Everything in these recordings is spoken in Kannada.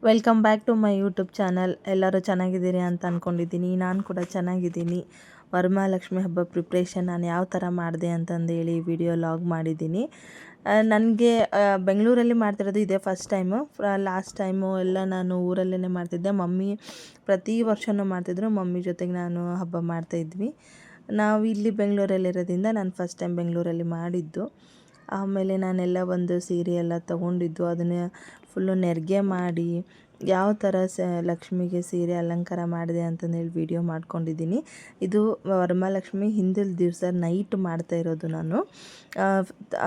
Welcome back to my YouTube channel. ಎಲ್ಲರೂ ಚೆನ್ನಾಗಿದ್ದೀರಿ ಅಂತ ಅಂದ್ಕೊಂಡಿದ್ದೀನಿ. ನಾನು ಕೂಡ ಚೆನ್ನಾಗಿದ್ದೀನಿ. ವರಮಹಾಲಕ್ಷ್ಮಿ ಹಬ್ಬ ಪ್ರಿಪ್ರೇಷನ್ ನಾನು ಯಾವ ಥರ ಮಾಡಿದೆ ಅಂತಂದೇಳಿ ವಿಡಿಯೋ ಲಾಗ್ ಮಾಡಿದ್ದೀನಿ. ನನಗೆ ಬೆಂಗಳೂರಲ್ಲಿ ಮಾಡ್ತಿರೋದು ಇದೇ ಫಸ್ಟ್ ಟೈಮು. ಲಾಸ್ಟ್ ಟೈಮು ಎಲ್ಲ ನಾನು ಊರಲ್ಲೇ ಮಾಡ್ತಿದ್ದೆ. ಮಮ್ಮಿ ಪ್ರತಿ ವರ್ಷವೂ ಮಾಡ್ತಿದ್ರು. ಮಮ್ಮಿ ಜೊತೆಗೆ ನಾನು ಹಬ್ಬ ಮಾಡ್ತಾಯಿದ್ವಿ. ನಾವು ಇಲ್ಲಿ ಬೆಂಗಳೂರಲ್ಲಿರೋದ್ರಿಂದ ನಾನು ಫಸ್ಟ್ ಟೈಮ್ ಬೆಂಗಳೂರಲ್ಲಿ ಮಾಡಿದ್ದು. ಆಮೇಲೆ ನಾನೆಲ್ಲ ಒಂದು ಸೀರೆ ಎಲ್ಲ ತೊಗೊಂಡಿದ್ದು, ಅದನ್ನು ಫುಲ್ಲು ನೆರಿಗೆ ಮಾಡಿ ಯಾವ ಥರ ಲಕ್ಷ್ಮಿಗೆ ಸೀರೆ ಅಲಂಕಾರ ಮಾಡಿದೆ ಅಂತಂದೇಳಿ ವಿಡಿಯೋ ಮಾಡ್ಕೊಂಡಿದ್ದೀನಿ. ಇದು ವರಮಹಾಲಕ್ಷ್ಮಿ ಹಿಂದಿನ ದಿವಸ ನೈಟ್ ಮಾಡ್ತಾ ಇರೋದು ನಾನು,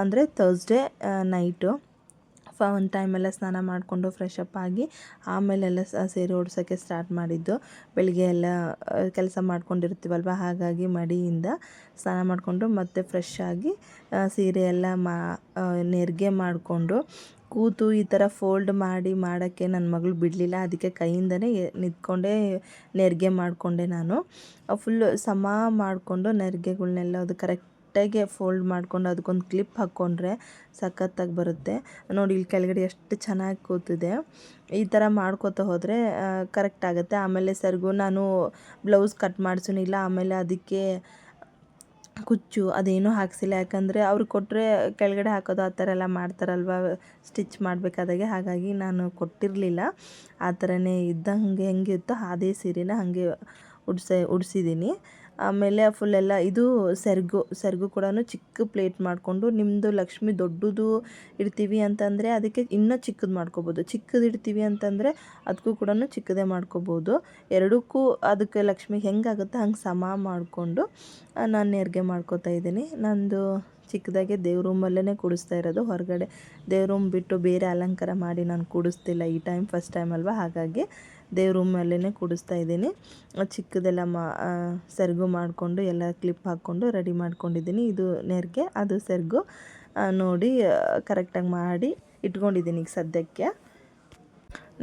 ಅಂದರೆ ಥರ್ಸ್ಡೇ ನೈಟು. ಒಂದು ಟೈಮೆಲ್ಲ ಸ್ನಾನ ಮಾಡಿಕೊಂಡು ಫ್ರೆಶ್ ಅಪ್ ಆಗಿ ಆಮೇಲೆಲ್ಲ ಸೀರೆ ಉಡ್ಸೋಕ್ಕೆ ಸ್ಟಾರ್ಟ್ ಮಾಡಿದ್ದು. ಬೆಳಿಗ್ಗೆ ಎಲ್ಲ ಕೆಲಸ ಮಾಡ್ಕೊಂಡಿರ್ತೀವಲ್ವ, ಹಾಗಾಗಿ ಮಡಿಯಿಂದ ಸ್ನಾನ ಮಾಡಿಕೊಂಡು ಮತ್ತೆ ಫ್ರೆಶ್ ಆಗಿ ಸೀರೆ ಎಲ್ಲ ನೆರಿಗೆ ಮಾಡಿಕೊಂಡು ಕೂತು ಈ ಥರ ಫೋಲ್ಡ್ ಮಾಡೋಕ್ಕೆ ನನ್ನ ಮಗಳು ಬಿಡಲಿಲ್ಲ. ಅದಕ್ಕೆ ಕೈಯಿಂದನೇ ನಿಂತ್ಕೊಂಡೇ ನೆರಿಗೆ ಮಾಡಿಕೊಂಡೆ. ನಾನು ಫುಲ್ಲು ಸಮ ಮಾಡಿಕೊಂಡು ನೆರಿಗೆಗಳ್ನೆಲ್ಲ ಅದು ಕರೆಕ್ಟಾಗಿ ಫೋಲ್ಡ್ ಮಾಡಿಕೊಂಡು ಅದಕ್ಕೊಂದು ಕ್ಲಿಪ್ ಹಾಕ್ಕೊಂಡ್ರೆ ಸಖತ್ತಾಗಿ ಬರುತ್ತೆ ನೋಡಿ. ಇಲ್ಲಿ ಕೆಳಗಡೆ ಎಷ್ಟು ಚೆನ್ನಾಗಿ ಕೂತಿದೆ. ಈ ಥರ ಮಾಡ್ಕೋತಾ ಹೋದರೆ ಕರೆಕ್ಟ್ ಆಗುತ್ತೆ. ಆಮೇಲೆ ಸರಿಗೂ ನಾನು ಬ್ಲೌಸ್ ಕಟ್ ಮಾಡಿಸೋನಿಲ್ಲ. ಆಮೇಲೆ ಅದಕ್ಕೆ ಕುಚ್ಚು ಅದೇನೂ ಹಾಕ್ಸಿಲ್ಲ. ಯಾಕಂದರೆ ಅವ್ರು ಕೊಟ್ಟರೆ ಕೆಳಗಡೆ ಹಾಕೋದು ಆ ಥರ ಎಲ್ಲ ಮಾಡ್ತಾರಲ್ವ ಸ್ಟಿಚ್ ಮಾಡಬೇಕಾದಾಗೆ, ಹಾಗಾಗಿ ನಾನು ಕೊಟ್ಟಿರಲಿಲ್ಲ. ಆ ಥರನೇ ಇದ್ದಂಗೆ ಹೆಂಗಿತ್ತೋ ಅದೇ ಸೀರೆನ ಹಾಗೆ ಉಡಿಸಿದ್ದೀನಿ. ಆಮೇಲೆ ಫುಲ್ಲೆಲ್ಲ ಇದು ಸೆರಗು ಕೂಡ ಚಿಕ್ಕ ಪ್ಲೇಟ್ ಮಾಡಿಕೊಂಡು, ನಿಮ್ಮದು ಲಕ್ಷ್ಮಿ ದೊಡ್ಡದು ಇಡ್ತೀವಿ ಅಂತಂದರೆ ಅದಕ್ಕೆ ಇನ್ನೂ ಚಿಕ್ಕದು ಮಾಡ್ಕೋಬೋದು, ಚಿಕ್ಕದು ಇಡ್ತೀವಿ ಅಂತಂದರೆ ಅದಕ್ಕೂ ಕೂಡ ಚಿಕ್ಕದೇ ಮಾಡ್ಕೋಬೋದು. ಎರಡಕ್ಕೂ ಅದಕ್ಕೆ ಲಕ್ಷ್ಮಿ ಹೆಂಗಾಗುತ್ತೆ ಹಂಗೆ ಸಮ ಮಾಡಿಕೊಂಡು ನಾನು ನೆರಿಗೆ ಮಾಡ್ಕೋತಾ ಇದ್ದೀನಿ. ನಂದು ಚಿಕ್ಕದಾಗೆ ದೇವ್ರ ರೂಮಲ್ಲೇ ಕೂಡಿಸ್ತಾ ಇರೋದು. ಹೊರಗಡೆ ದೇವ್ರ ರೂಮ್ ಬಿಟ್ಟು ಬೇರೆ ಅಲಂಕಾರ ಮಾಡಿ ನಾನು ಕೂಡಿಸ್ತಿಲ್ಲ. ಈ ಟೈಮ್ ಫಸ್ಟ್ ಟೈಮ್ ಅಲ್ವಾ, ಹಾಗಾಗಿ ದೇವ್ರ ರೂಮಲ್ಲೇ ಕೂಡಿಸ್ತಾ ಇದ್ದೀನಿ. ಚಿಕ್ಕದೆಲ್ಲ ಸೆರಗು ಮಾಡಿಕೊಂಡು ಎಲ್ಲ ಕ್ಲಿಪ್ ಹಾಕ್ಕೊಂಡು ರೆಡಿ ಮಾಡ್ಕೊಂಡಿದ್ದೀನಿ. ಇದು ನೆರಿಗೆ, ಅದು ಸೆರಗು ನೋಡಿ ಕರೆಕ್ಟಾಗಿ ಮಾಡಿ ಇಟ್ಕೊಂಡಿದ್ದೀನಿ ಈಗ ಸದ್ಯಕ್ಕೆ.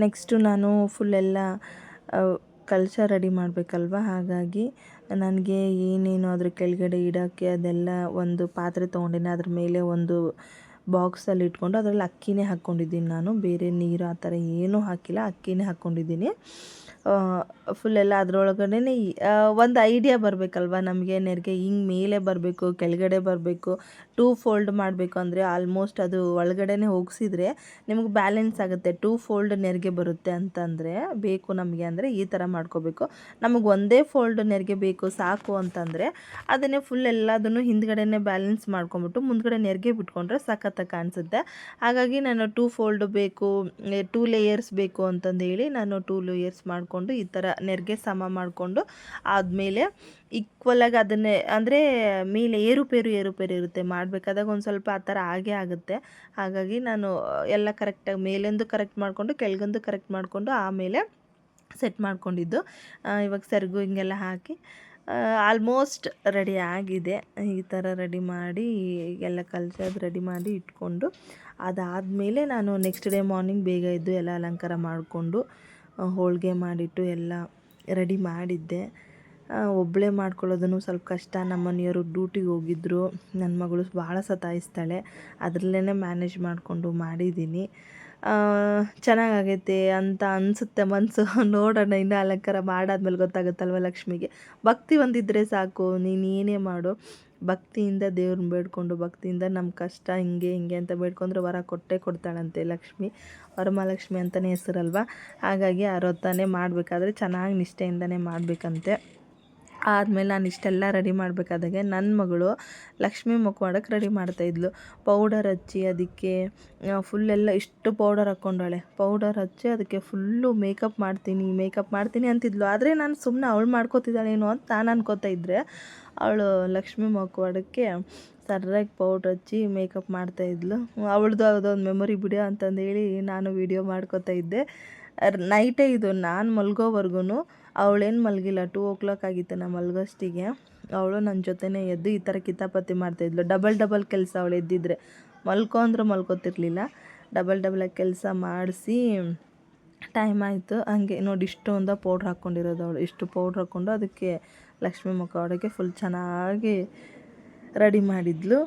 ನೆಕ್ಸ್ಟು ನಾನು ಫುಲ್ಲೆಲ್ಲ ಕಲಶ ರೆಡಿ ಮಾಡಬೇಕಲ್ವ, ಹಾಗಾಗಿ ನನಗೆ ಏನೇನು ಅದ್ರ ಕೆಳಗಡೆ ಇಡೋಕ್ಕೆ ಅದೆಲ್ಲ ಒಂದು ಪಾತ್ರೆ ತೊಗೊಂಡಿನಿ. ಅದ್ರ ಮೇಲೆ ಒಂದು ಬಾಕ್ಸಲ್ಲಿ ಇಟ್ಕೊಂಡು ಅದರಲ್ಲಿ ಅಕ್ಕಿನೇ ಹಾಕ್ಕೊಂಡಿದ್ದೀನಿ ನಾನು. ಬೇರೆ ನೀರು ಆ ಥರ ಏನೂ ಹಾಕಿಲ್ಲ, ಅಕ್ಕಿನೇ ಹಾಕ್ಕೊಂಡಿದ್ದೀನಿ. ಫುಲ್ಲೆಲ್ಲ ಅದರೊಳಗಡೆ ಒಂದು ಐಡಿಯಾ ಬರಬೇಕಲ್ವ ನಮಗೆ. ನೆರಿಗೆ ಹಿಂಗೆ ಮೇಲೆ ಬರಬೇಕು, ಕೆಳಗಡೆ ಬರಬೇಕು, 2 ಫೋಲ್ಡ್ ಮಾಡಬೇಕು ಅಂದರೆ ಆಲ್ಮೋಸ್ಟ್ ಅದು ಒಳಗಡೆನೇ ಹೋಗಿಸಿದ್ರೆ ನಿಮಗೆ ಬ್ಯಾಲೆನ್ಸ್ ಆಗುತ್ತೆ. 2 ಫೋಲ್ಡ್ ನೆರಿಗೆ ಬರುತ್ತೆ ಅಂತಂದರೆ ಬೇಕು ನಮಗೆ ಅಂದರೆ ಈ ಥರ ಮಾಡ್ಕೋಬೇಕು. ನಮಗೆ ಒಂದೇ ಫೋಲ್ಡ್ ನೆರಿಗೆ ಬೇಕು ಸಾಕು ಅಂತಂದರೆ ಅದನ್ನೇ ಫುಲ್ ಎಲ್ಲದನ್ನು ಹಿಂದ್ಗಡೆನೇ ಬ್ಯಾಲೆನ್ಸ್ ಮಾಡ್ಕೊಂಬಿಟ್ಟು ಮುಂದ್ಗಡೆ ನೆರಿಗೆ ಬಿಟ್ಕೊಂಡ್ರೆ ಸಖತ್ತಾಗಿ ಕಾಣಿಸುತ್ತೆ. ಹಾಗಾಗಿ ನಾನು 2 ಫೋಲ್ಡ್ ಬೇಕು, 2 ಲೇಯರ್ಸ್ ಬೇಕು ಅಂತಂದೇಳಿ ನಾನು 2 ಲೇಯರ್ಸ್ ಮಾಡಿಕೊಂಡು ಈ ಥರ ನೆರಿಗೆ ಸಮ ಮಾಡಿಕೊಂಡು ಆದಮೇಲೆ ಈಕ್ವಲಾಗಿ ಅದನ್ನೇ, ಅಂದರೆ ಮೇಲೆ ಏರುಪೇರು ಇರುತ್ತೆ ಮಾಡಬೇಕಾದಾಗ ಒಂದು ಸ್ವಲ್ಪ ಆ ಥರ ಆಗೇ ಆಗುತ್ತೆ. ಹಾಗಾಗಿ ನಾನು ಎಲ್ಲ ಕರೆಕ್ಟಾಗಿ ಮೇಲೆಂದು ಕರೆಕ್ಟ್ ಮಾಡಿಕೊಂಡು ಕೆಳಗಂದು ಕರೆಕ್ಟ್ ಮಾಡಿಕೊಂಡು ಆಮೇಲೆ ಸೆಟ್ ಮಾಡ್ಕೊಂಡಿದ್ದು. ಇವಾಗ ಸೆರಗು ಹಿಂಗೆಲ್ಲ ಹಾಕಿ ಆಲ್ಮೋಸ್ಟ್ ರೆಡಿ ಆಗಿದೆ. ಈ ಥರ ರೆಡಿ ಮಾಡಿ ಎಲ್ಲ ಕಲಸೋದು ರೆಡಿ ಮಾಡಿ ಇಟ್ಕೊಂಡು ಅದಾದಮೇಲೆ ನಾನು ನೆಕ್ಸ್ಟ್ ಡೇ ಮಾರ್ನಿಂಗ್ ಬೇಗ ಎದ್ದು ಎಲ್ಲ ಅಲಂಕಾರ ಮಾಡಿಕೊಂಡು ಹೋಳಿಗೆ ಮಾಡಿಟ್ಟು ಎಲ್ಲ ರೆಡಿ ಮಾಡಿದ್ದೆ. ಒಬ್ಬಳೇ ಮಾಡ್ಕೊಳ್ಳೋದನ್ನು ಸ್ವಲ್ಪ ಕಷ್ಟ. ನಮ್ಮ ಮನೆಯವರು ಡ್ಯೂಟಿಗೆ ಹೋಗಿದ್ದರು. ನನ್ನ ಮಗಳು ಭಾಳ ಸತಾಯಿಸ್ತಾಳೆ, ಅದರಲ್ಲೇ ಮ್ಯಾನೇಜ್ ಮಾಡಿಕೊಂಡು ಮಾಡಿದ್ದೀನಿ. ಚೆನ್ನಾಗಾಗೈತೆ ಅಂತ ಅನಿಸುತ್ತೆ ಮನಸ್ಸು. ನೋಡೋಣ, ಇನ್ನೂ ಅಲಂಕಾರ ಮಾಡಾದ್ಮೇಲೆ ಗೊತ್ತಾಗುತ್ತಲ್ವ ಲಕ್ಷ್ಮಿಗೆ. ಭಕ್ತಿ ಒಂದಿದ್ದರೆ ಸಾಕು, ನೀನು ಏನೇ ಮಾಡು ಭಕ್ತಿಯಿಂದ ದೇವ್ರನ್ನ ಬೇಡ್ಕೊಂಡು ಭಕ್ತಿಯಿಂದ ನಮ್ಮ ಕಷ್ಟ ಹಿಂಗೆ ಅಂತ ಬೇಡ್ಕೊಂಡ್ರೆ ವರ ಕೊಟ್ಟೇ ಕೊಡ್ತಾಳಂತೆ ಲಕ್ಷ್ಮಿ. ವರಮಹಾಲಕ್ಷ್ಮಿ ಅಂತಲೇ ಹೆಸರಲ್ವ, ಹಾಗಾಗಿ ಆ ವ್ರತನೇ ಮಾಡಬೇಕಾದ್ರೆ ಚೆನ್ನಾಗಿ ನಿಷ್ಠೆಯಿಂದನೇ ಮಾಡಬೇಕಂತೆ. ಆದಮೇಲೆ ನಾನು ಇಷ್ಟೆಲ್ಲ ರೆಡಿ ಮಾಡಬೇಕಾದಾಗೆ ನನ್ನ ಮಗಳು ಲಕ್ಷ್ಮಿ ಮುಖವಾಡಕ್ಕೆ ರೆಡಿ ಮಾಡ್ತಾಯಿದ್ಲು. ಪೌಡರ್ ಹಚ್ಚಿ ಅದಕ್ಕೆ ಫುಲ್ಲೆಲ್ಲ ಇಷ್ಟು ಪೌಡರ್ ಹಾಕ್ಕೊಂಡಾಳೆ. ಪೌಡರ್ ಹಚ್ಚಿ ಅದಕ್ಕೆ ಫುಲ್ಲು ಮೇಕಪ್ ಮಾಡ್ತೀನಿ ಅಂತಿದ್ಲು. ಆದರೆ ನಾನು ಸುಮ್ಮನೆ ಅವಳು ಮಾಡ್ಕೋತಿದ್ದಾಳೇನೋ ಅಂತ ನಾನು ಅನ್ಕೋತಾ ಇದ್ದರೆ, ಅವಳು ಲಕ್ಷ್ಮಿ ಮುಖವಾಡಕ್ಕೆ ಸರಿಯಾಗಿ ಪೌಡ್ರ್ ಹಚ್ಚಿ ಮೇಕಪ್ ಮಾಡ್ತಾಯಿದ್ಲು. ಅವಳದು ಅದೊಂದು ಮೆಮೊರಿ ಬಿಡಿಯೋ ಅಂತಂದೇಳಿ ನಾನು ವೀಡಿಯೋ ಮಾಡ್ಕೋತಾ ಇದ್ದೆ. ನೈಟೇ ಇದು, ನಾನು ಮಲ್ಗೋವರೆಗೂ ಅವಳೇನು ಮಲಗಿಲ್ಲ. 2 o'clock ಆಗಿತ್ತು ನಾನು ಮಲಗೋಷ್ಟಿಗೆ. ಅವಳು ನನ್ನ ಜೊತೆನೇ ಎದ್ದು ಈ ಥರ ಕಿತಾಪತಿ ಮಾಡ್ತಾಯಿದ್ಲು. ಡಬಲ್ ಕೆಲಸ ಅವಳು ಎದ್ದಿದ್ರೆ. ಮಲ್ಕೋತಿರ್ಲಿಲ್ಲ. ಡಬಲ್ ಕೆಲಸ ಮಾಡಿಸಿ ಟೈಮ್ ಆಯಿತು. ಹಂಗೆ ನೋಡಿ ಇಷ್ಟೊಂದು ಪೌಡ್ರ್ ಹಾಕ್ಕೊಂಡಿರೋದು ಅವಳು. ಇಷ್ಟು ಪೌಡ್ರ್ ಹಾಕ್ಕೊಂಡು ಅದಕ್ಕೆ ಲಕ್ಷ್ಮಿ ಮುಖವಾಡಕ್ಕೆ ಫುಲ್ ಚೆನ್ನಾಗಿ ರೆಡಿ ಮಾಡಿದ್ಲು.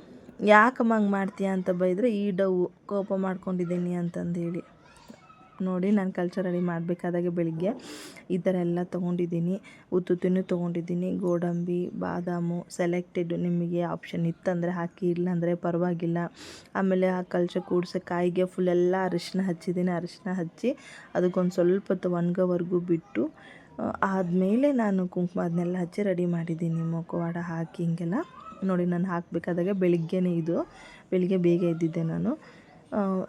ಯಾಕಮ್ಮ ಹಂಗೆ ಮಾಡ್ತೀಯ ಅಂತ ಬೈದರೆ, ಈ ಡವ್ ಕೋಪ ಮಾಡ್ಕೊಂಡಿದ್ದೀನಿ ಅಂತಂದೇಳಿ. ನೋಡಿ ನಾನು ಕಲ್ಚರ್ ರೆಡಿ ಮಾಡಬೇಕಾದಾಗೆ ಬೆಳಿಗ್ಗೆ ಈ ಥರ ಎಲ್ಲ ತೊಗೊಂಡಿದ್ದೀನಿ. ಉತ್ತುತ್ತಿನೂ ತೊಗೊಂಡಿದ್ದೀನಿ, ಗೋಡಂಬಿ, ಬಾದಾಮು ಸೆಲೆಕ್ಟೆಡ್. ನಿಮಗೆ ಆಪ್ಷನ್ ಇತ್ತಂದರೆ ಹಾಕಿ, ಇಲ್ಲಾಂದರೆ ಪರವಾಗಿಲ್ಲ. ಆಮೇಲೆ ಆ ಕಲ್ಚರ್ ಕೂಡ್ಸೋ ಕಾಯಿಗೆ ಫುಲ್ಲೆಲ್ಲ ಅರಿಶಿನ ಹಚ್ಚಿದ್ದೀನಿ. ಅರಿಶಿನ ಹಚ್ಚಿ ಅದಕ್ಕೊಂದು ಸ್ವಲ್ಪ ಹೊತ್ತು ಒಣಗೋವರೆಗೂ ಬಿಟ್ಟು ಆದಮೇಲೆ ನಾನು ಕುಂಕುಮ ಅದನ್ನೆಲ್ಲ ಹಚ್ಚಿ ರೆಡಿ ಮಾಡಿದ್ದೀನಿ. ಮುಖವಾಡ ಹಾಕಿ ಹಿಂಗೆಲ್ಲ ನೋಡಿ. ನಾನು ಹಾಕಬೇಕಾದಾಗ ಬೆಳಿಗ್ಗೆನೇ ಇದು, ಬೆಳಿಗ್ಗೆ ಬೇಗ ಎದ್ದಿದ್ದೆ ನಾನು.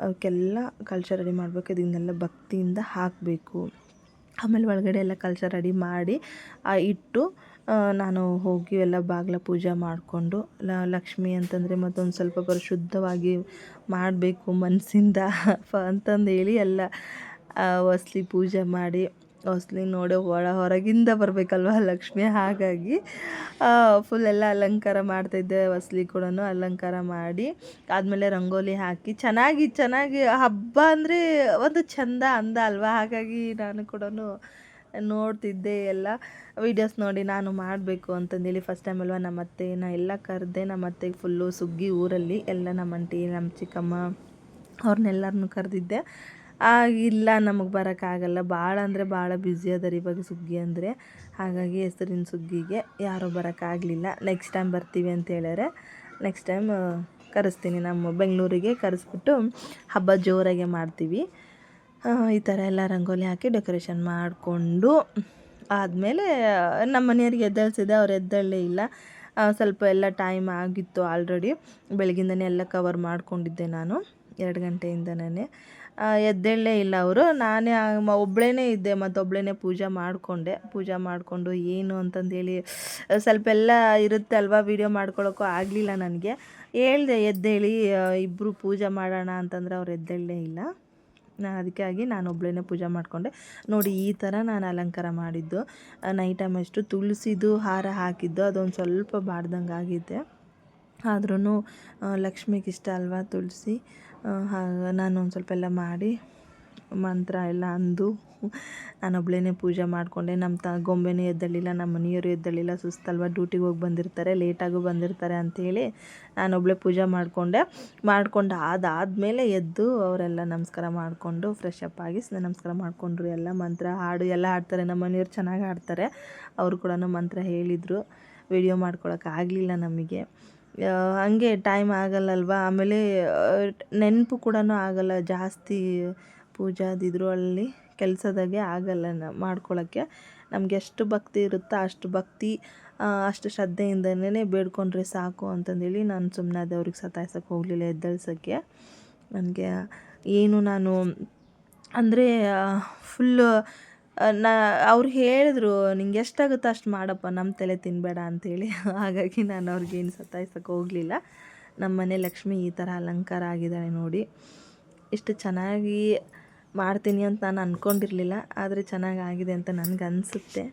ಅವಕ್ಕೆಲ್ಲ ಕಲ್ಚರ್ ರೆಡಿ ಮಾಡಬೇಕು. ಇದನ್ನೆಲ್ಲ ಭಕ್ತಿಯಿಂದ ಹಾಕಬೇಕು. ಆಮೇಲೆ ಒಳಗಡೆ ಎಲ್ಲ ಕಲ್ಚರ್ ರೆಡಿ ಮಾಡಿ ಇಟ್ಟು ನಾನು ಹೋಗಿ ಎಲ್ಲ ಬಾಗಿಲ ಪೂಜೆ ಮಾಡಿಕೊಂಡು, ಲಕ್ಷ್ಮಿ ಅಂತಂದರೆ ಮತ್ತೊಂದು ಸ್ವಲ್ಪ ಪರಿಶುದ್ಧವಾಗಿ ಮಾಡಬೇಕು ಮನಸ್ಸಿಂದ ಅಂತಂದು ಹೇಳಿ ಎಲ್ಲ ಹೊಸ್ಲಿ ಪೂಜೆ ಮಾಡಿ, ಹೊಸ್ಲಿ ನೋಡಿ ಹೊರಗಿಂದ ಬರಬೇಕಲ್ವ ಲಕ್ಷ್ಮಿ. ಹಾಗಾಗಿ ಫುಲ್ಲೆಲ್ಲ ಅಲಂಕಾರ ಮಾಡ್ತಾಯಿದ್ದೆ. ಹೊಸ್ಲಿ ಕೂಡ ಅಲಂಕಾರ ಮಾಡಿ ಆದಮೇಲೆ ರಂಗೋಲಿ ಹಾಕಿ ಚೆನ್ನಾಗಿ ಹಬ್ಬ ಅಂದರೆ ಒಂದು ಚಂದ ಅಂದ ಅಲ್ವಾ. ಹಾಗಾಗಿ ನಾನು ಕೂಡ ನೋಡ್ತಿದ್ದೆ ಎಲ್ಲ ವೀಡಿಯೋಸ್ ನೋಡಿ ನಾನು ಮಾಡಬೇಕು ಅಂತಂದೇಳಿ. ಫಸ್ಟ್ ಟೈಮ್ ಅಲ್ವಾ ನಮ್ಮ ಅತ್ತೆನ ಎಲ್ಲ ಕರೆದೆ. ನಮ್ಮ ಅತ್ತೆಗೆ ಫುಲ್ಲು ಸುಗ್ಗಿ ಊರಲ್ಲಿ ಎಲ್ಲ ನಮ್ಮ ಆಂಟಿ, ನಮ್ಮ ಚಿಕ್ಕಮ್ಮ ಅವ್ರನ್ನೆಲ್ಲರನ್ನೂ ಕರೆದಿದ್ದೆ. ಇಲ್ಲ ನಮಗೆ ಬರೋಕ್ಕಾಗಲ್ಲ, ಭಾಳ ಅಂದರೆ ಭಾಳ ಬ್ಯುಸಿ ಅದಾರ ಇವಾಗ ಸುಗ್ಗಿ ಅಂದರೆ. ಹಾಗಾಗಿ ಹೆಸರಿನ ಸುಗ್ಗಿಗೆ ಯಾರೂ ಬರೋಕ್ಕಾಗಲಿಲ್ಲ. ನೆಕ್ಸ್ಟ್ ಟೈಮ್ ಬರ್ತೀವಿ ಅಂತ ಹೇಳ್ಯಾರೆ. ನೆಕ್ಸ್ಟ್ ಟೈಮ್ ಕರೆಸ್ತೀನಿ, ನಮ್ಮ ಬೆಂಗಳೂರಿಗೆ ಕರೆಸ್ಬಿಟ್ಟು ಹಬ್ಬ ಜೋರಾಗೆ ಮಾಡ್ತೀವಿ. ಈ ಥರ ಎಲ್ಲ ರಂಗೋಲಿ ಹಾಕಿ ಡೆಕೋರೇಷನ್ ಮಾಡಿಕೊಂಡು ಆದಮೇಲೆ ನಮ್ಮ ಮನೆಯವ್ರಿಗೆ ಎದ್ದೇಳಿಸಿದೆ. ಅವ್ರು ಎದ್ದೇಳಲೇ ಇಲ್ಲ. ಸ್ವಲ್ಪ ಎಲ್ಲ ಟೈಮ್ ಆಗಿತ್ತು ಆಲ್ರೆಡಿ. ಬೆಳಗಿಂದನೇ ಎಲ್ಲ ಕವರ್ ಮಾಡ್ಕೊಂಡಿದ್ದೆ ನಾನು 2 ಗಂಟೆಯಿಂದನೇ. ಎದ್ದೇಳಲೇ ಇಲ್ಲ ಅವರು. ನಾನೇ ಒಬ್ಬಳೇ ಇದ್ದೆ, ಮತ್ತೊಬ್ಬಳೇ ಪೂಜೆ ಮಾಡಿಕೊಂಡು ಏನು ಅಂತಂದೇಳಿ ಸ್ವಲ್ಪ ಎಲ್ಲ ಇರುತ್ತೆ ಅಲ್ವಾ, ವೀಡಿಯೋ ಮಾಡ್ಕೊಳ್ಳೋಕ್ಕೂ ಆಗಲಿಲ್ಲ ನನಗೆ. ಹೇಳ್ದೆ ಎದ್ದೇಳಿ ಇಬ್ಬರು ಪೂಜೆ ಮಾಡೋಣ ಅಂತಂದರೆ ಅವ್ರು ಎದ್ದೇಳಲೇ ಇಲ್ಲ. ಅದಕ್ಕಾಗಿ ನಾನು ಒಬ್ಬಳೇ ಪೂಜೆ ಮಾಡಿಕೊಂಡೆ. ನೋಡಿ ಈ ಥರ ನಾನು ಅಲಂಕಾರ ಮಾಡಿದ್ದು. ನೈಟ್ ಟೈಮ್ ಅಷ್ಟು ತುಳಸಿದು ಹಾರ ಹಾಕಿದ್ದು, ಅದೊಂದು ಸ್ವಲ್ಪ ಬಾಡ್ದಂಗೆ ಆಗಿದೆ. ಆದ್ರೂ ಲಕ್ಷ್ಮಿಗೆ ಇಷ್ಟ ಅಲ್ವಾ ತುಳಸಿ. ನಾನು ಒಂದು ಸ್ವಲ್ಪ ಎಲ್ಲ ಮಾಡಿ ಮಂತ್ರ ಎಲ್ಲ ಅಂದು ನಾನೊಬ್ಬಳೇ ಪೂಜೆ ಮಾಡಿಕೊಂಡೆ. ನಮ್ಮ ಗೊಂಬೆನೂ ಎದ್ದೇಳಿಲ್ಲ, ನಮ್ಮ ಮನೆಯವರು ಎದ್ದೇಳಿಲ್ಲ. ಸುಸ್ತಲ್ವ, ಡ್ಯೂಟಿಗೆ ಹೋಗಿ ಬಂದಿರ್ತಾರೆ, ಲೇಟಾಗೂ ಬಂದಿರ್ತಾರೆ ಅಂಥೇಳಿ ನಾನೊಬ್ಬಳೇ ಪೂಜೆ ಮಾಡ್ಕೊಂಡು ಅದಾದಮೇಲೆ ಎದ್ದು ಅವರೆಲ್ಲ ನಮಸ್ಕಾರ ಮಾಡಿಕೊಂಡು ಫ್ರೆಶ್ ಅಪ್ ಆಗಿ ನಮಸ್ಕಾರ ಮಾಡಿಕೊಂಡ್ರು. ಎಲ್ಲ ಮಂತ್ರ ಹಾಡು ಎಲ್ಲ ಹಾಡ್ತಾರೆ, ನಮ್ಮ ಮನೆಯವ್ರು ಚೆನ್ನಾಗಿ ಹಾಡ್ತಾರೆ. ಅವರು ಕೂಡ ಮಂತ್ರ ಹೇಳಿದರು. ವಿಡಿಯೋ ಮಾಡ್ಕೊಳಕ್ಕಾಗಲಿಲ್ಲ ನಮಗೆ, ಹಂಗೆ ಟೈಮ್ ಆಗಲ್ಲಲ್ವ. ಆಮೇಲೆ ನೆನಪು ಕೂಡ ಆಗಲ್ಲ, ಜಾಸ್ತಿ ಪೂಜಾದಿದ್ರು ಅಲ್ಲಿ ಕೆಲಸದಾಗೆ ಆಗಲ್ಲ ಮಾಡ್ಕೊಳ್ಳೋಕ್ಕೆ. ನಮಗೆ ಎಷ್ಟು ಭಕ್ತಿ ಇರುತ್ತೋ ಅಷ್ಟು ಭಕ್ತಿ ಅಷ್ಟು ಶ್ರದ್ಧೆಯಿಂದನೇ ಬೇಡ್ಕೊಂಡ್ರೆ ಸಾಕು ಅಂತಂದೇಳಿ ನಾನು ಸುಮ್ಮನಾದೆ. ಅವ್ರಿಗೆ ಸತಾಯಿಸೋಕ್ಕೆ ಹೋಗಲಿಲ್ಲ, ಎದ್ದೇಳ್ಸೋಕ್ಕೆ. ನನಗೆ ಏನು ನಾನು ಅಂದರೆ ಫುಲ್ಲು ಅವ್ರು ಹೇಳಿದ್ರು, ನಿಂಗೆ ಎಷ್ಟಾಗುತ್ತೋ ಅಷ್ಟು ಮಾಡಪ್ಪ, ನಮ್ಮ ತಲೆ ತಿನ್ನಬೇಡ ಅಂಥೇಳಿ. ಹಾಗಾಗಿ ನಾನು ಅವ್ರಿಗೇನು ಸತಾಯಿಸೋಕ್ಕೆ ಹೋಗಲಿಲ್ಲ. ನಮ್ಮ ಮನೆ ಲಕ್ಷ್ಮಿ ಈ ಥರ ಅಲಂಕಾರ ಆಗಿದ್ದಾಳೆ ನೋಡಿ. ಇಷ್ಟು ಚೆನ್ನಾಗಿ ಮಾಡ್ತೀನಿ ಅಂತ ನಾನು ಅಂದ್ಕೊಂಡಿರಲಿಲ್ಲ, ಆದರೆ ಚೆನ್ನಾಗಾಗಿದೆ ಅಂತ ನನಗನ್ಸುತ್ತೆ.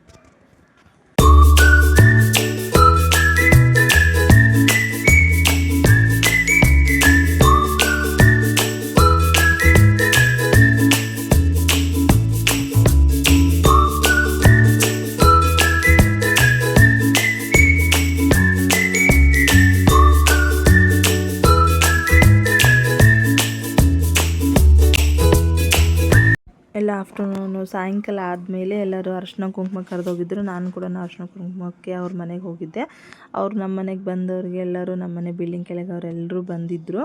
ಎಲ್ಲ ಆಫ್ಟರ್ನೂನು ಸಾಯಂಕಾಲ ಆದಮೇಲೆ ಎಲ್ಲರೂ ಅರಿಶಿನ ಕುಂಕುಮ ಕರೆದೋಗಿದ್ದರು. ನಾನು ಕೂಡ ಅರಿಶಿನ ಕುಂಕುಮಕ್ಕೆ ಅವ್ರ ಮನೆಗೆ ಹೋಗಿದ್ದೆ. ಅವ್ರು ನಮ್ಮ ಮನೆಗೆ ಬಂದವ್ರಿಗೆ ಎಲ್ಲರೂ ನಮ್ಮ ಮನೆ ಬಿಲ್ಡಿಂಗ್ ಕೆಳಗೆ ಅವರೆಲ್ಲರೂ ಬಂದಿದ್ದರು.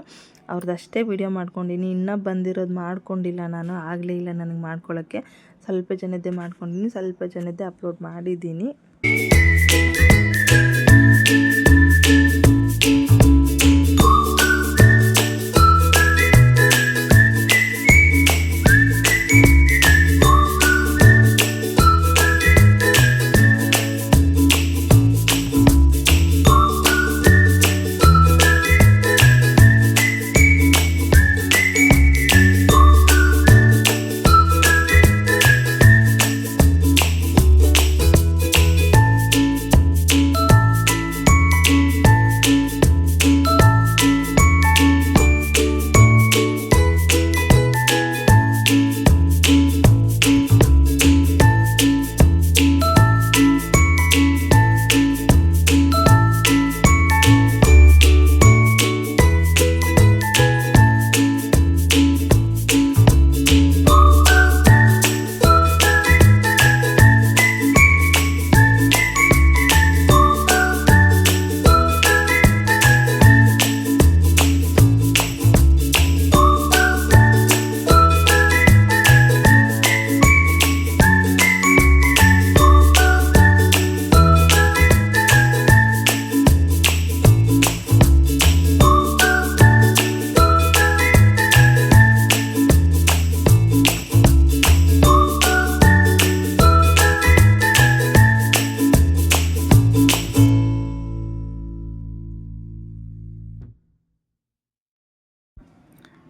ಅವ್ರದ್ದಷ್ಟೇ ವಿಡಿಯೋ ಮಾಡ್ಕೊಂಡಿನಿ, ಇನ್ನೂ ಬಂದಿರೋದು ಮಾಡ್ಕೊಂಡಿಲ್ಲ ನಾನು. ಆಗಲೇ ಇಲ್ಲ ನನಗೆ ಮಾಡ್ಕೊಳ್ಳೋಕ್ಕೆ. ಸ್ವಲ್ಪ ಜನದ್ದೇ ಮಾಡ್ಕೊಂಡಿನಿ, ಸ್ವಲ್ಪ ಜನದ್ದೇ ಅಪ್ಲೋಡ್ ಮಾಡಿದ್ದೀನಿ.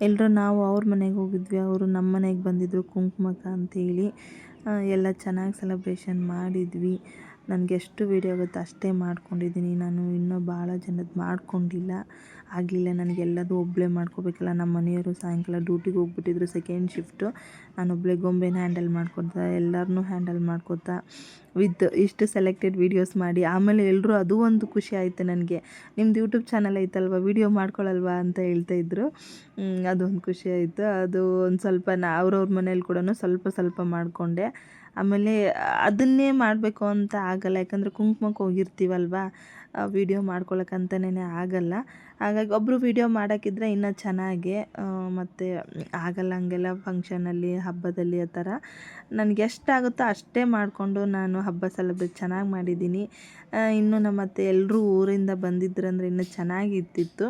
ಎಲ್ಲರೂ ನಾವು ಅವ್ರ ಮನೆಗೆ ಹೋಗಿದ್ವಿ, ಅವರು ನಮ್ಮ ಮನೆಗೆ ಬಂದಿದ್ದರು ಕುಂಕುಮಕ್ಕೆ ಅಂತೇಳಿ. ಎಲ್ಲ ಚೆನ್ನಾಗಿ ಸೆಲೆಬ್ರೇಷನ್ ಮಾಡಿದ್ವಿ. ನನಗೆ ಎಷ್ಟು ವೀಡಿಯೋ ಆಗುತ್ತೋ ಅಷ್ಟೇ ಮಾಡ್ಕೊಂಡಿದ್ದೀನಿ. ನಾನು ಇನ್ನೂ ಭಾಳ ಜನದ್ದು ಮಾಡ್ಕೊಂಡಿಲ್ಲ, ಆಗಲಿಲ್ಲ. ನನಗೆಲ್ಲದೂ ಒಬ್ಬಳೇ ಮಾಡ್ಕೋಬೇಕಲ್ಲ. ನಮ್ಮ ಮನೆಯವರು ಸಾಯಂಕಾಲ ಡ್ಯೂಟಿಗೆ ಹೋಗ್ಬಿಟ್ಟಿದ್ರು, ಸೆಕೆಂಡ್ ಶಿಫ್ಟು. ನಾನೊಬ್ಬಳೇ ಗೊಂಬೆನ ಹ್ಯಾಂಡಲ್ ಮಾಡ್ಕೊತಾ, ಎಲ್ಲರನ್ನೂ ಹ್ಯಾಂಡಲ್ ಮಾಡ್ಕೋತಾ ವಿತ್ ಇಷ್ಟು ಸೆಲೆಕ್ಟೆಡ್ ವೀಡಿಯೋಸ್ ಮಾಡಿ. ಆಮೇಲೆ ಎಲ್ಲರೂ ಅದು ಒಂದು ಖುಷಿ ಆಯಿತು ನನಗೆ, ನಿಮ್ದು ಯೂಟ್ಯೂಬ್ ಚಾನಲ್ ಐತಲ್ವ, ವೀಡಿಯೋ ಮಾಡ್ಕೊಳ್ಳಲ್ವಾ ಅಂತ ಹೇಳ್ತಾಯಿದ್ರು. ಅದೊಂದು ಖುಷಿ ಆಯಿತು. ಅದು ಒಂದು ಸ್ವಲ್ಪ ಅವ್ರವ್ರ ಮನೇಲಿ ಕೂಡ ಸ್ವಲ್ಪ ಸ್ವಲ್ಪ ಮಾಡಿಕೊಂಡೆ. ಆಮೇಲೆ ಅದನ್ನೇ ಮಾಡಬೇಕು ಅಂತ ಆಗಲ್ಲ, ಯಾಕಂದರೆ ಕುಂಕುಮಕ್ಕೆ ಹೋಗಿರ್ತೀವಲ್ವ, ವೀಡಿಯೋ ಮಾಡ್ಕೊಳಕ್ಕಂತಲೇ ಆಗಲ್ಲ. ಹಾಗಾಗಿ ಒಬ್ಬರು ವೀಡಿಯೋ ಮಾಡೋಕ್ಕಿದ್ರೆ ಇನ್ನೂ ಚೆನ್ನಾಗೆ, ಮತ್ತು ಆಗಲ್ಲ ಹಂಗೆಲ್ಲ ಫಂಕ್ಷನಲ್ಲಿ, ಹಬ್ಬದಲ್ಲಿ ಆ ಥರ. ನನಗೆ ಎಷ್ಟಾಗುತ್ತೋ ಅಷ್ಟೇ ಮಾಡಿಕೊಂಡು ನಾನು ಹಬ್ಬ ಸೆಲೆಬ್ರೇಟ್ ಚೆನ್ನಾಗಿ ಮಾಡಿದ್ದೀನಿ. ಇನ್ನೂ ನಮ್ಮ ಅತ್ತೆ ಎಲ್ಲರೂ ಊರಿಂದ ಬಂದಿದ್ರಂದರೆ ಇನ್ನೂ ಚೆನ್ನಾಗಿರ್ತಿತ್ತು.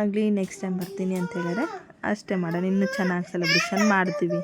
ಆಗಲಿ, ನೆಕ್ಸ್ಟ್ ಟೈಮ್ ಬರ್ತೀನಿ ಅಂತ ಹೇಳಿದ್ರೆ ಅಷ್ಟೇ ಮಾಡೋಣ, ಇನ್ನೂ ಚೆನ್ನಾಗಿ ಸೆಲೆಬ್ರೇಷನ್ ಮಾಡ್ತೀವಿ.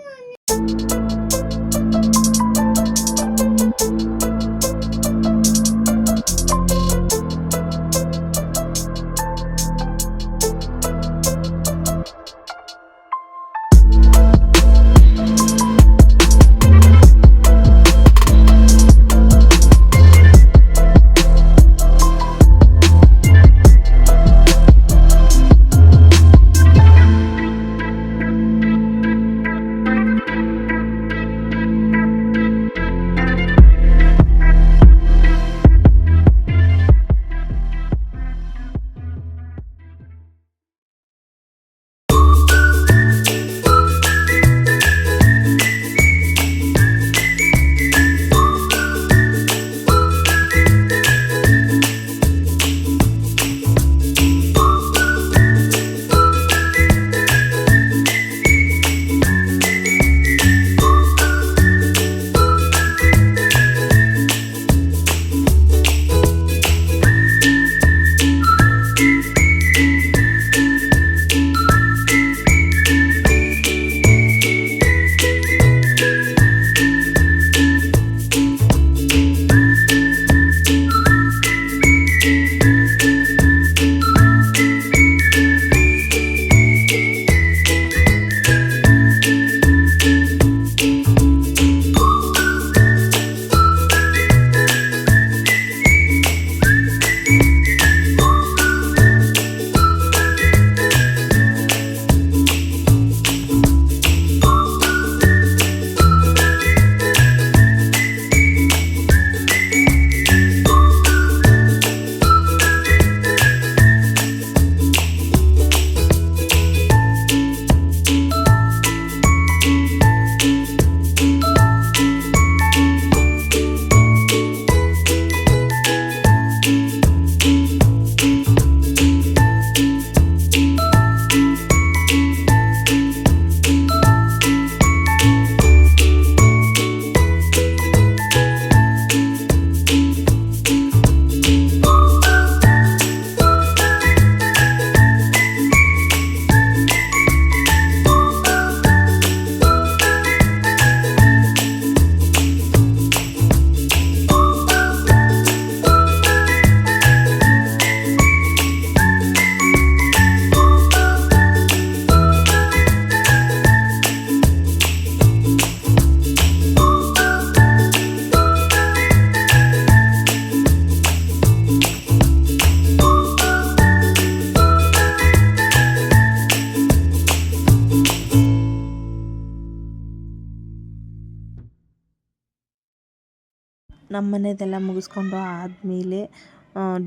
ನಮ್ಮ ಮನೆಯದೆಲ್ಲ ಮುಗಿಸ್ಕೊಂಡು ಆದಮೇಲೆ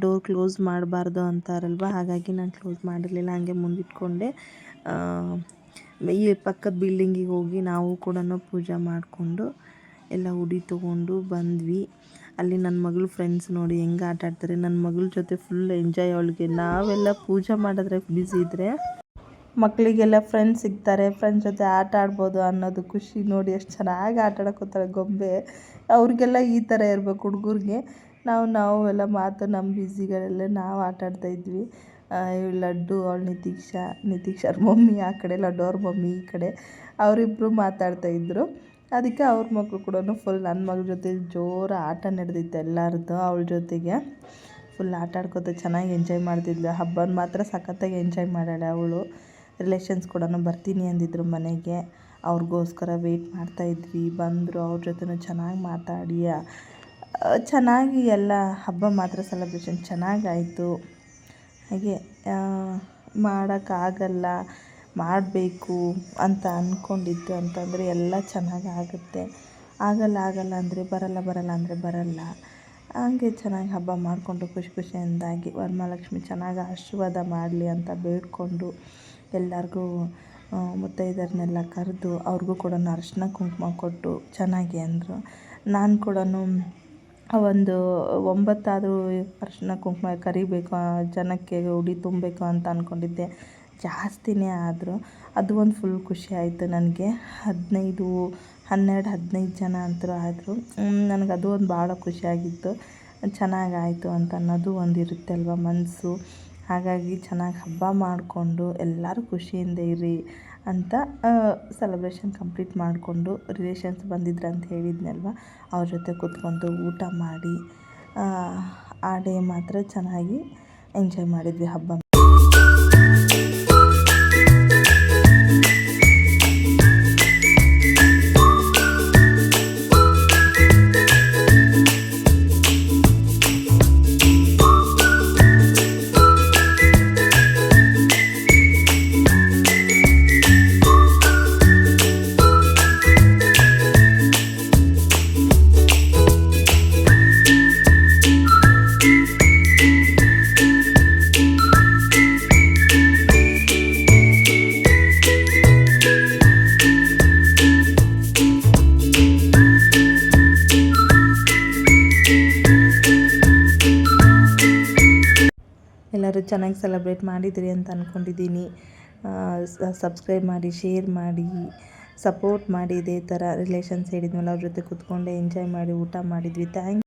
ಡೋರ್ ಕ್ಲೋಸ್ ಮಾಡಬಾರ್ದು ಅಂತಾರಲ್ವ, ಹಾಗಾಗಿ ನಾನು ಕ್ಲೋಸ್ ಮಾಡಿರಲಿಲ್ಲ, ಹಾಗೆ ಮುಂದಿಟ್ಕೊಂಡೆ. ಈ ಪಕ್ಕದ ಬಿಲ್ಡಿಂಗಿಗೆ ಹೋಗಿ ನಾವು ಕೂಡ ಪೂಜೆ ಮಾಡಿಕೊಂಡು ಎಲ್ಲ ಉಡಿ ತೊಗೊಂಡು ಬಂದ್ವಿ. ಅಲ್ಲಿ ನನ್ನ ಮಗಳು ಫ್ರೆಂಡ್ಸ್ ನೋಡಿ ಹೆಂಗೆ ಆಟ ಆಡ್ತಾರೆ. ನನ್ನ ಮಗಳ ಜೊತೆ ಫುಲ್ ಎಂಜಾಯ್ ಅವಳಿಗೆ. ನಾವೆಲ್ಲ ಪೂಜೆ ಮಾಡಿದ್ರೆ ಬ್ಯುಸಿ ಇದ್ದರೆ ಮಕ್ಕಳಿಗೆಲ್ಲ ಫ್ರೆಂಡ್ಸ್ ಸಿಗ್ತಾರೆ, ಫ್ರೆಂಡ್ಸ್ ಜೊತೆ ಆಟ ಆಡ್ಬೋದು ಅನ್ನೋದು ಖುಷಿ. ನೋಡಿ ಎಷ್ಟು ಚೆನ್ನಾಗಿ ಆಟ ಆಡೋಕೋತಾರೆ ಗೊಂಬೆ. ಅವ್ರಿಗೆಲ್ಲ ಈ ಥರ ಇರಬೇಕು ಹುಡುಗರಿಗೆ. ನಾವು ಎಲ್ಲ ಮಾತು ನಮ್ಮ ಬ್ಯುಸಿಗಳಲ್ಲೇ ನಾವು ಆಟ ಆಡ್ತಾಯಿದ್ವಿ. ಲಡ್ಡು ಅವಳು ನಿತೀಕ್ಷಾರ ಮಮ್ಮಿ ಆ ಕಡೆ, ಲಡ್ಡು ಅವ್ರ ಮಮ್ಮಿ ಈ ಕಡೆ, ಅವರಿಬ್ಬರು ಮಾತಾಡ್ತಾಯಿದ್ರು. ಅದಕ್ಕೆ ಅವ್ರ ಮಕ್ಕಳು ಕೂಡ ಫುಲ್ ನನ್ನ ಮಗಳ ಜೊತೆ ಜೋರು ಆಟ ನಡೆದಿತ್ತು ಎಲ್ಲರದ್ದು. ಅವಳ ಜೊತೆಗೆ ಫುಲ್ ಆಟ ಆಡ್ಕೊತ ಚೆನ್ನಾಗಿ ಎಂಜಾಯ್ ಮಾಡ್ತಿದ್ಲು. ಹಬ್ಬನ ಮಾತ್ರ ಸಖತ್ತಾಗಿ ಎಂಜಾಯ್ ಮಾಡಾಳೆ ಅವಳು. ರಿಲೇಷನ್ಸ್ ಕೂಡ ಬರ್ತೀನಿ ಅಂದಿದ್ರು ಮನೆಗೆ. ಅವ್ರಿಗೋಸ್ಕರ ವೆಯ್ಟ್ ಮಾಡ್ತಾಯಿದ್ವಿ. ಬಂದರು, ಅವ್ರ ಜೊತೆನೂ ಚೆನ್ನಾಗಿ ಮಾತಾಡಿ ಚೆನ್ನಾಗಿ ಎಲ್ಲ ಹಬ್ಬ ಮಾತ್ರ ಸೆಲೆಬ್ರೇಷನ್ ಚೆನ್ನಾಗಾಯಿತು. ಹಾಗೆ ಮಾಡೋಕ್ಕಾಗಲ್ಲ, ಮಾಡಬೇಕು ಅಂತ ಅಂದ್ಕೊಂಡಿದ್ದು ಅಂತಂದರೆ ಎಲ್ಲ ಚೆನ್ನಾಗಿ ಆಗುತ್ತೆ. ಆಗಲ್ಲ ಅಂದರೆ ಬರಲ್ಲ ಅಂದರೆ ಬರಲ್ಲ. ಹಾಗೆ ಚೆನ್ನಾಗಿ ಹಬ್ಬ ಮಾಡಿಕೊಂಡು ಖುಷಿಯಿಂದಾಗಿ ವರಮಹಾಲಕ್ಷ್ಮಿ ಚೆನ್ನಾಗಿ ಆಶೀರ್ವಾದ ಮಾಡಲಿ ಅಂತ ಬೇಡಿಕೊಂಡು ಎಲ್ಲರಿಗೂ ಮುತ್ತೈದೆಯರನ್ನೆಲ್ಲ ಕರೆದು ಅವ್ರಿಗೂ ಕೂಡ ಅರಿಶಿನ ಕುಂಕುಮ ಕೊಟ್ಟು ಚೆನ್ನಾಗಿ ಅಂದರು. ನಾನು ಕೂಡ ಒಂದು 9 ಆದರೂ ಅರಿಶಿನ ಕುಂಕುಮ ಕರಿಬೇಕು, ಜನಕ್ಕೆ ಉಡಿ ತುಂಬಬೇಕು ಅಂತ ಅಂದ್ಕೊಂಡಿದ್ದೆ. ಜಾಸ್ತಿನೇ ಆದರು. ಅದು ಒಂದು ಫುಲ್ ಖುಷಿ ಆಯಿತು ನನಗೆ. 12-15 ಜನ ಅಂತೂ ಆದರು. ನನಗದು ಒಂದು ಭಾಳ ಖುಷಿಯಾಗಿತ್ತು. ಚೆನ್ನಾಗಾಯಿತು ಅಂತ ಅನ್ನೋದು ಒಂದು ಇರುತ್ತೆ ಅಲ್ವ ಮನಸ್ಸು. ಹಾಗಾಗಿ ಚೆನ್ನಾಗಿ ಹಬ್ಬ ಮಾಡಿಕೊಂಡು ಎಲ್ಲರೂ ಖುಷಿಯಿಂದ ಇರಿ ಅಂತ ಸೆಲೆಬ್ರೇಷನ್ ಕಂಪ್ಲೀಟ್ ಮಾಡಿಕೊಂಡು ರಿಲೇಷನ್ಸ್ ಬಂದಿದ್ರು ಅಂತ ಹೇಳಿದ್ನಲ್ವ, ಅವ್ರ ಜೊತೆ ಕೂತ್ಕೊಂಡು ಊಟ ಮಾಡಿ ಆ ಡೇ ಮಾತ್ರ ಚೆನ್ನಾಗಿ ಎಂಜಾಯ್ ಮಾಡಿದ್ವಿ ಹಬ್ಬ. ಎಲ್ಲರೂ ಚೆನ್ನಾಗಿ ಸೆಲೆಬ್ರೇಟ್ ಮಾಡಿದಿರಿ ಅಂತ ಅಂದ್ಕೊಂಡಿದ್ದೀನಿ. ಸಬ್ಸ್ಕ್ರೈಬ್ ಮಾಡಿ, ಶೇರ್ ಮಾಡಿ, ಸಪೋರ್ಟ್ ಮಾಡಿ. ಇದೇ ಥರ ರಿಲೇಷನ್ಸ್ ಹೇಳಿದ್ಮೇಲೆ ಅವ್ರ ಜೊತೆ ಕೂತ್ಕೊಂಡೆ ಎಂಜಾಯ್ ಮಾಡಿ ಊಟ ಮಾಡಿದ್ವಿ. ಥ್ಯಾಂಕ್